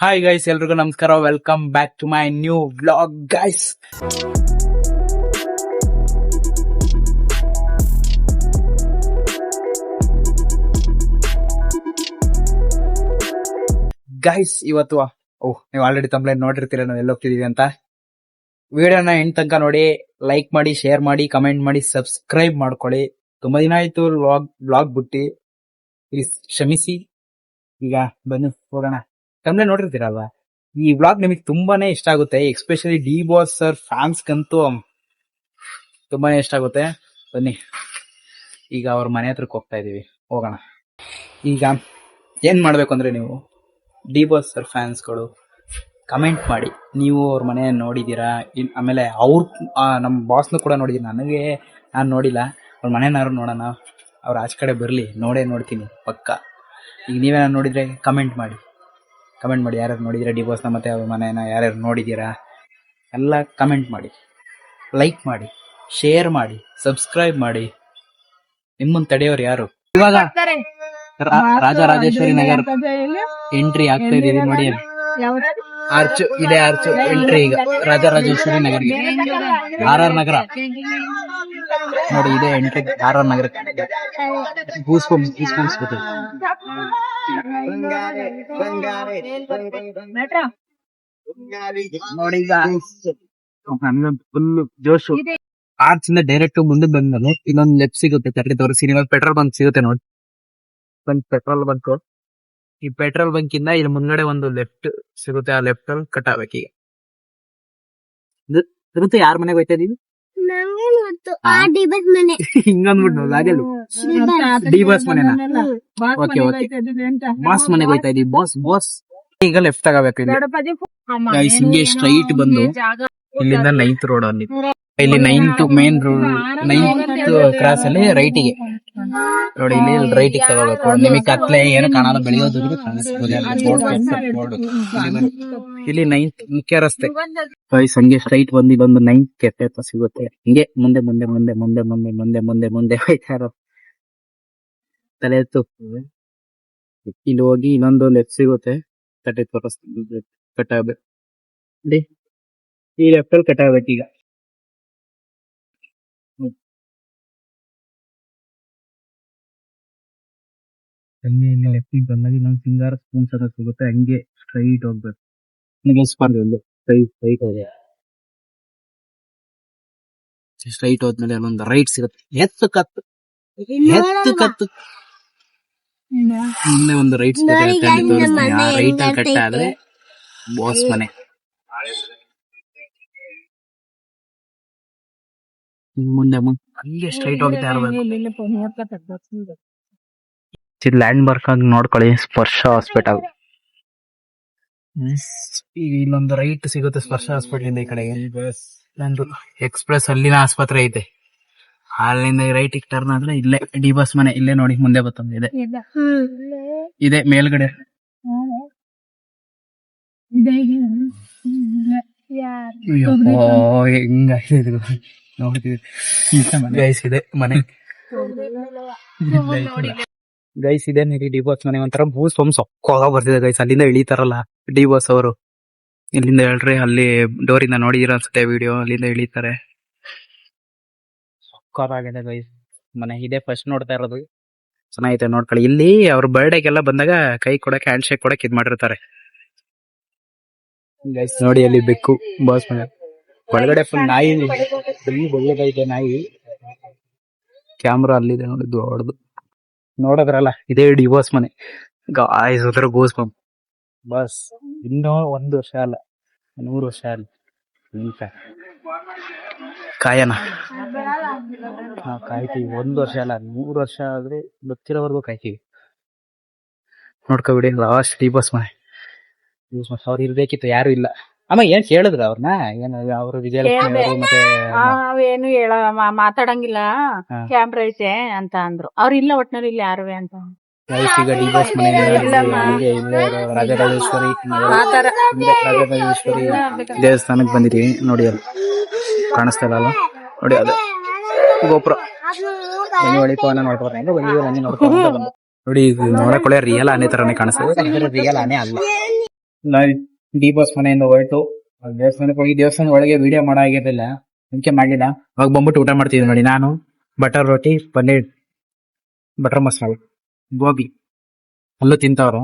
Hi guys, ಎಲ್ರಿಗೂ ನಮಸ್ಕಾರ. Welcome back to my new vlog guys. Guys ಇವತ್ತು ನೀವು ಆಲ್ರೆಡಿ ತಮ್ಮಲ್ಲಿ ನೋಡಿರ್ತೀರ ನಾವು ಎಲ್ಲಿ ಹೋಗ್ತಿದೀವಿ ಅಂತ. ವಿಡಿಯೋನ ಎಂಡ್ ತನಕ ನೋಡಿ, ಲೈಕ್ ಮಾಡಿ, ಶೇರ್ ಮಾಡಿ, ಕಮೆಂಟ್ ಮಾಡಿ, ಸಬ್ಸ್ಕ್ರೈಬ್ ಮಾಡ್ಕೊಳ್ಳಿ. ತುಂಬಾ ದಿನ ಆಯ್ತು ವ್ಲಾಗ್ ಬಿಟ್ಟು, ಪ್ಲೀಸ್ ಕ್ಷಮಿಸಿ. ಈಗ ಬನ್ನಿ ಹೋಗೋಣ. ತಮ್ಮಲ್ಲಿ ನೋಡಿರ್ತೀರಲ್ವಾ, ಈ ವ್ಲಾಗ್ ನಿಮಗೆ ತುಂಬಾನೇ ಇಷ್ಟ ಆಗುತ್ತೆ. ಎಸ್ಪೆಷಲಿ ಡಿ ಬಾಸ್ ಸರ್ ಫ್ಯಾನ್ಸ್ಗಂತೂ ತುಂಬಾನೇ ಇಷ್ಟ ಆಗುತ್ತೆ. ಬನ್ನಿ ಈಗ ಅವ್ರ ಮನೆ ಹತ್ರಕ್ಕೆ ಹೋಗ್ತಾ ಇದೀವಿ, ಹೋಗೋಣ. ಈಗ ಏನ್ ಮಾಡ್ಬೇಕು ಅಂದ್ರೆ, ನೀವು ಡಿ ಬಾಸ್ ಸರ್ ಫ್ಯಾನ್ಸ್ಗಳು ಕಮೆಂಟ್ ಮಾಡಿ, ನೀವು ಅವ್ರ ಮನೆ ನೋಡಿದೀರಾ, ಆಮೇಲೆ ನಮ್ಮ ಬಾಸ್ನು ಕೂಡ ನೋಡಿದೀನಿ. ನಾನು ನೋಡಿಲ್ಲ, ಅವ್ರ ಮನೆನಾರು ನೋಡೋಣ. ಅವ್ರ ಆಚೆ ಕಡೆ ಬರಲಿ, ನೋಡ್ತೀನಿ ಪಕ್ಕ. ಈಗ ನೀವೇನಾರು ನೋಡಿದ್ರೆ ಕಮೆಂಟ್ ಮಾಡಿ, ಯಾರ್ಯಾರು ನೋಡಿದ್ದೀರಾ ಡಿ ಬಾಸ್ನ ಮತ್ತೆ ಅವ್ರ ಮನೆನ ಯಾರ್ಯಾರು ನೋಡಿದ್ದೀರಾ ಎಲ್ಲ ಕಮೆಂಟ್ ಮಾಡಿ, ಲೈಕ್ ಮಾಡಿ, ಶೇರ್ ಮಾಡಿ, ಸಬ್ಸ್ಕ್ರೈಬ್ ಮಾಡಿ. ನಿಮ್ಮನ್ನು ತಡೆಯೋರು ಯಾರು? ಇವಾಗ ರಾಜರಾಜೇಶ್ವರಿ ನಗರ್ ಎಂಟ್ರಿ ಆಗ್ತಾ ಇದೀವಿ ನೋಡಿ. ಆರ್ಚ್ ಇದೆ, ಎಂಟ್ರಿ ಈಗ ರಾಜರಾಜೇಶ್ವರಿ ನಗರ್ಗೆ. ಆರ್ ನಗರ ನೋಡಿ, ಇದೆ ಎಂಟ್ರಿ ಆರ್ ನಗರಕ್ಕೆ. ನೋಡಿ ಫುಲ್ ಜೋಶು. ಆರ್ಚ್ ಇಂದ ಡೈರೆಕ್ಟ್ ಮುಂದೆ ಬಂದ್ಮೇಲೆ ಇನ್ನೊಂದು ಲೆಫ್ಟ್ ಸಿಗುತ್ತೆ, ತರ್ಲಿ ತೋರಿಸಿ. ಪೆಟ್ರೋಲ್ ಬಂಕ್ ಸಿಗುತ್ತೆ ನೋಡಿ, ಪೆಟ್ರೋಲ್ ಬಂಕ್. ಈ ಪೆಟ್ರೋಲ್ ಬಂಕ್ ಇಂದ ಇಲ್ಲಿ ಮುಂದ್ಗಡೆ ಒಂದು ಲೆಫ್ಟ್ ಸಿಗುತ್ತೆ, ಆ ಲೆಫ್ಟ್ ಅಲ್ಲಿ ಕಟ್ ಆಗ್ಬೇಕು. ಈಗ ಇರುತ್ತೆ. ಯಾರ ಮನೆಗೆ ಹೋಯ್ತಾ ಇದೀವಿ? ಹಿಂಗಂದ್ಬಿಟ್ಟು ಡಿ ಬಾಸ್ ಮನೆನಾ? ಓಕೆ, ಬಾಸ್ ಮನೆಗೆ ಹೋಯ್ತಾ ಇದೀವಿ. ಬಾಸ್ ಈಗ ಲೆಫ್ಟ್ ತಗೋಬೇಕು. ಹಿಂಗೆ ಸ್ಟ್ರೈಟ್ ಬಂದು ಇಲ್ಲಿಂದ 9th ರೋಡ್ ಅಲ್ಲಿ, ಇಲ್ಲಿ 9th main road, 9th cross ಅಲ್ಲಿ ರೈಟಿಗೆ ನೋಡಿ, ಇಲ್ಲಿ ರೈಟಿಗೆ ತಗೋಬೇಕು. ನಿಮಗೆ ಕತ್ಲೆ ಏನು ಕಾಣಲ್ಲ, ಬೆಳೆಯೋದು ಇಲ್ಲಿ 9th ಮುಖ್ಯ ರಸ್ತೆ. ಹಂಗೆ ಸ್ಟ್ರೈಟ್ ಬಂದು ಇಲ್ಲೊಂದು 9th ಕೆಫೆ ಅಂತ ಸಿಗುತ್ತೆ. ಹಿಂಗೆ ಮುಂದೆ ಮುಂದೆ ಮುಂದೆ ಮುಂದೆ ಮುಂದೆ ಮುಂದೆ ಮುಂದೆ ಮುಂದೆ ಹೋಯ್ತಾ ಇರೋ, ತಲೆ ಎತ್ತು. ಇಲ್ಲಿ ಹೋಗಿ ಇನ್ನೊಂದು ಲೆಫ್ಟ್ ಸಿಗುತ್ತೆ, ಕಟ್ ಆಗ್ಬೇಕು. ಈ ಲೆಫ್ಟ್ ಅಲ್ಲಿ ಕಟ್ ಆಗ್ಬೇಕು. ಈಗ ಲೆಫ್ಟ್ ಬಂದಾಗ ಇನ್ನೊಂದು ಸಿಂಗಾರ ಸ್ಪೂನ್ಸ್ ಅಂತ ಸಿಗುತ್ತೆ, ಹಂಗೆ ಸ್ಟ್ರೈಟ್ ಹೋಗ್ಬೇಕು. ಸ್ಟ್ರೈಟ್ ಹೋದ್ಮೇಲೆ ಅಲ್ಲೊಂದು ರೈಟ್ ಸಿಗುತ್ತೆ, ಎತ್ತು ಕತ್ತು ಮುಂದೆ ಒಂದು ರೈಟ್ ಸಿಗುತ್ತೆ. ರೈಟ್ ಅಲ್ಲಿ ಕಟ್ ಆದ್ರೆ ಬಾಸ್ ಮನೆ. ಮುಂದೆ ಹಂಗೆ ಸ್ಟ್ರೈಟ್ ಹೋಗ್ತಾ ಇರ್ಬೇಕು. ಲ್ಯಾಂಡ್ ಮಾರ್ಕ್ ಆಗಿ ನೋಡ್ಕೊಳ್ಳಿ, ಸ್ಪರ್ಶ ಹಾಸ್ಪಿಟಲ್. ಈಗ ಇಲ್ಲೊಂದು ರೈಟ್ ಸಿಗುತ್ತೆ ಸ್ಪರ್ಶ ಹಾಸ್ಪಿಟಲ್ ಇಂದ. ಈ ಕಡೆಗೆ ನಂದು ಎಕ್ಸ್ಪ್ರೆಸ್ ಅಲ್ಲಿನ ಆಸ್ಪತ್ರೆ ಐತೆ, ಅಲ್ಲಿಂದ ರೈಟ್ ಟರ್ನ್ ಆದ್ರೆ ಇಲ್ಲೇ ಡಿ ಬಾಸ್ ಮನೆ. ಇಲ್ಲೇ ನೋಡಿ, ಮುಂದೆ ಬರ್ತದೆ, ಇದೆ ಮೇಲ್ಗಡೆ. ಹೆಂಗಾಗಿದೆ ನೋಡ್ತೀವಿ ಗೈಸ್, ಇದೆ ಮನೆ ಗೈಸ್. ಇದೆ ನೀರಿ ಡಿ ಬಾಸ್ ಮನೆ. ಒಂಥರ ಬೂಸ್ ಸೊಕ್ಕಾಗ ಬರ್ತಿದೆ ಗೈಸ್. ಅಲ್ಲಿಂದ ಇಳಿತಾರಲ್ಲ ಡಿ ಬಾಸ್ ಅವರು, ಇಲ್ಲಿಂದ ಹೇಳ್ರಿ, ಅಲ್ಲಿ ಡೋರಿಂದ ನೋಡಿದಿರ ಅನ್ಸುತ್ತೆ ವಿಡಿಯೋ, ಅಲ್ಲಿಂದ ಇಳಿತಾರೆ. ಸೊಕ್ಕಾಗಿದೆ ಗೈಸ್ ಮನೆ. ಇದೆ ಫಸ್ಟ್ ನೋಡ್ತಾ ಇರೋದು, ಚೆನ್ನಾಗೈತೆ ನೋಡ್ಕೊಳ್ಳಿ. ಇಲ್ಲಿ ಅವ್ರ ಬರ್ಡೇಗೆಲ್ಲ ಬಂದಾಗ ಕೈ ಕೊಡಕ್ಕೆ, ಹ್ಯಾಂಡ್ ಶೇಕ್ ಕೊಡಕ್ಕೆ ಇದ್ ಮಾಡಿರ್ತಾರೆ ಗೈಸ್. ನೋಡಿ ಅಲ್ಲಿ ಬೆಕ್ಕು ಬಾಸ್ ಮನೆ ಒಳಗಡೆ. ಫುಲ್ ನಾಯಿ, ಒಳ್ಳೆದೈತೆ ನಾಯಿ. ಕ್ಯಾಮ್ರಾ ಅಲ್ಲಿದೆ ನೋಡಿ, ದೊಡ್ಡದು. ನೋಡೋದ್ರಲ್ಲ, ಇದೇ ಡಿ ಬಾಸ್ ಮನೆ ಗಾಯ್ಸ್. ಹೋದ್ರ ಗೋಸ್ ಬಂಪ್ ಬಸ್. ಇನ್ನೂ 1 ವರ್ಷ ಅಲ್ಲ, 100 ವರ್ಷ ಅಲ್ಲ. ಕಾಯನ ಕಾಯ್ತೀವಿ. 1 ವರ್ಷ ಅಲ್ಲ, 100 ವರ್ಷ ಆದ್ರೆ ಗೊತ್ತಿರೋವರೆಗೂ ಕಾಯ್ತೀವಿ. ನೋಡ್ಕೊಬಿಡಿ, ಲಾಸ್ಟ್ ಡಿ ಬಾಸ್ ಮನೆ. ಅವ್ರು ಇರ್ಬೇಕಿತ್ತು, ಯಾರು ಇಲ್ಲ. ಅಮ್ಮ ಏನ್ ಕೇಳಿದ್ರ ಅವ್ರನ್ನ? ಏನು ಅವರು ವಿಜಯಲಕ್ಷ್ಮಿ ಅವರು ಮತ್ತೆ ಏನು ಹೇಳ ಮಾತಾಡಂಗಿಲ್ಲ, ಕ್ಯಾಮ್ರಾ ಐತೆ ಅಂತ ಅಂದ್ರು. ಅವ್ರು ಇಲ್ಲ, ಒಟ್ನಲ್ಲಿ ಇಲ್ಲ ಯಾರು ಅಂತ. ಈಗ ಡಿ ಬಾಸ್ ಮನೆ ರಾಜರಾಜೇಶ್ವರಿ ದೇವಸ್ಥಾನಕ್ಕೆ ಬಂದಿದೀವಿ ನೋಡಿ. ಅಲ್ಲಿ ಕಾಣಿಸ್ತಾ ಇಲ್ಲ ಅಲ್ಲ, ನೋಡಿ ಅದು ಗೋಪುರ. ನೋಡಿ, ನೋಡಕೊಳ್ಳೆ ರಿಯಲ್ ಆನೆ ತರಾನೇ ಕಾಣಿಸ್ತದೆ, ರಿಯಲ್ ಆನೆ ಅಲ್ಲ. ಡಿ ಬಾಸ್ ಮನೆಯಿಂದ ಹೊರಟು ದೇವಸ್ಥಾನಕ್ಕೆ ಹೋಗಿ ದೇವಸ್ಥಾನ ಒಳಗೆ ವಿಡಿಯೋ ಮಾಡೋ ಆಗಿರಲಿಲ್ಲ, ಮುಂಚೆ ಮಾಡಲಿಲ್ಲ. ಅವಾಗ ಬಂದ್ಬಿಟ್ಟು ಊಟ ಮಾಡ್ತಿದ್ವಿ ನೋಡಿ. ನಾನು ಬಟರ್ ರೋಟಿ, ಪನ್ನೀರ್ ಬಟರ್ ಮಸಾಲ, ಗೋಬಿ ಅಲ್ಲೂ ತಿಂತವ್ರು.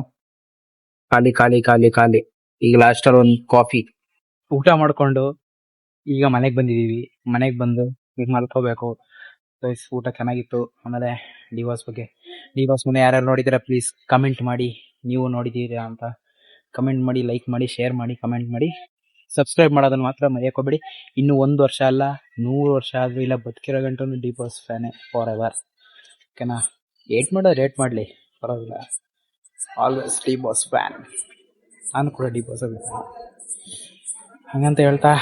ಖಾಲಿ ಖಾಲಿ ಖಾಲಿ ಖಾಲಿ. ಈಗ ಲಾಸ್ಟಲ್ಲಿ ಒಂದು ಕಾಫಿ ಊಟ ಮಾಡ್ಕೊಂಡು ಈಗ ಮನೆಗೆ ಬಂದಿದೀವಿ. ಮನೆಗೆ ಬಂದು ಈಗ ಮಲ್ಕೋಬೇಕು. ಊಟ ಚೆನ್ನಾಗಿತ್ತು. ಆಮೇಲೆ ಡಿವೋರ್ಸ್ ಮನೆ ಯಾರ್ಯಾರು ನೋಡಿದ್ದೀರಾ ಪ್ಲೀಸ್ ಕಮೆಂಟ್ ಮಾಡಿ, ನೀವು ನೋಡಿದ್ದೀರಾ ಅಂತ ಕಮೆಂಟ್ ಮಾಡಿ, ಲೈಕ್ ಮಾಡಿ, ಶೇರ್ ಮಾಡಿ, ಕಮೆಂಟ್ ಮಾಡಿ, ಸಬ್ಸ್ಕ್ರೈಬ್ ಮಾಡೋದನ್ನ ಮಾತ್ರ ಮರೆಯೋಕೋಬೇಡಿ. ಇನ್ನು 1 ವರ್ಷ ಅಲ್ಲ 100 ವರ್ಷ ಆದ್ರೂ ಇಲ್ಲ, ಬದುಕಿರೋ ಗಂಟು ಡಿವೋರ್ಸ್ ಫ್ಯಾನೇ ಫಾರ್ ಎವರ್. ಓಕೆನಾ? ಏಟ್ ಮಾಡೋರು ರೇಟ್ ಮಾಡಲಿ, ಪರವಾಗಿಲ್ಲ. Always divorce fan. ನಾನು ಕೂಡ ಡಿವೋರ್ಸ್ ಆಗಿದ್ದೀನಿ. ಹಂಗಂತ ಹೇಳ್ತಾ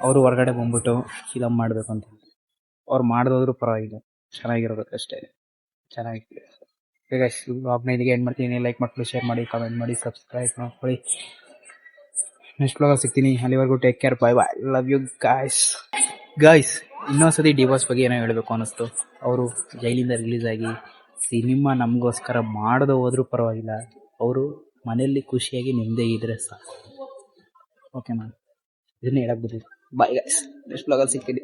ಅವರು ಹೊರಗಡೆ ಬಂದ್ಬಿಟ್ಟು ಫಿಲಮ್ ಮಾಡಬೇಕು ಅಂತ ಅವ್ರು ಮಾಡಿದೋದ್ರು ಪರವಾಗಿಲ್ಲ, ಚೆನ್ನಾಗಿರೋದು ಅಷ್ಟೇ. ಚೆನ್ನಾಗಿದೆ. ಈಗ ವ್ಲಾಗ್ನ ಇಲ್ಲಿಗೆ ಏನು ಮಾಡ್ತೀನಿ. ಲೈಕ್ ಮಾಡ್ಕೊಳ್ಳಿ, ಶೇರ್ ಮಾಡಿ, ಕಮೆಂಟ್ ಮಾಡಿ, ಸಬ್ಸ್ಕ್ರೈಬ್ ಮಾಡ್ಕೊಳ್ಳಿ. ನೆಕ್ಸ್ಟ್ ವ್ಲಾಗಲ್ಲಿ ಸಿಗ್ತೀನಿ. ಅಲ್ಲಿವರೆಗೂ take care, bye bye, love you guys. ಇನ್ನೊಂದ್ಸತಿ ಡಿವೋರ್ಸ್ ಬಗ್ಗೆ ಏನೋ ಹೇಳಬೇಕು ಅನ್ನಿಸ್ತು. ಅವರು ಜೈಲಿಂದ ರಿಲೀಸ್ ಆಗಿ ಸಿನಿಮಾ ನಮಗೋಸ್ಕರ ಮಾಡದೆ ಹೋದ್ರೂ ಪರವಾಗಿಲ್ಲ, ಅವರು ಮನೆಯಲ್ಲಿ ಖುಷಿಯಾಗಿ ನೆಮ್ಮದಿಯಾಗಿದ್ರೆ ಸಾಕು. ಓಕೆನಾ? ಇದನ್ನೇ ಹೇಳಕ್ ಬಂದಿದ್ದು. ಬಾಯ್ ಗಾಯ್ಸ್, ನೆಕ್ಸ್ಟ್ ವ್ಲಾಗಲ್ಲಿ ಸಿಗ್ತೀನಿ.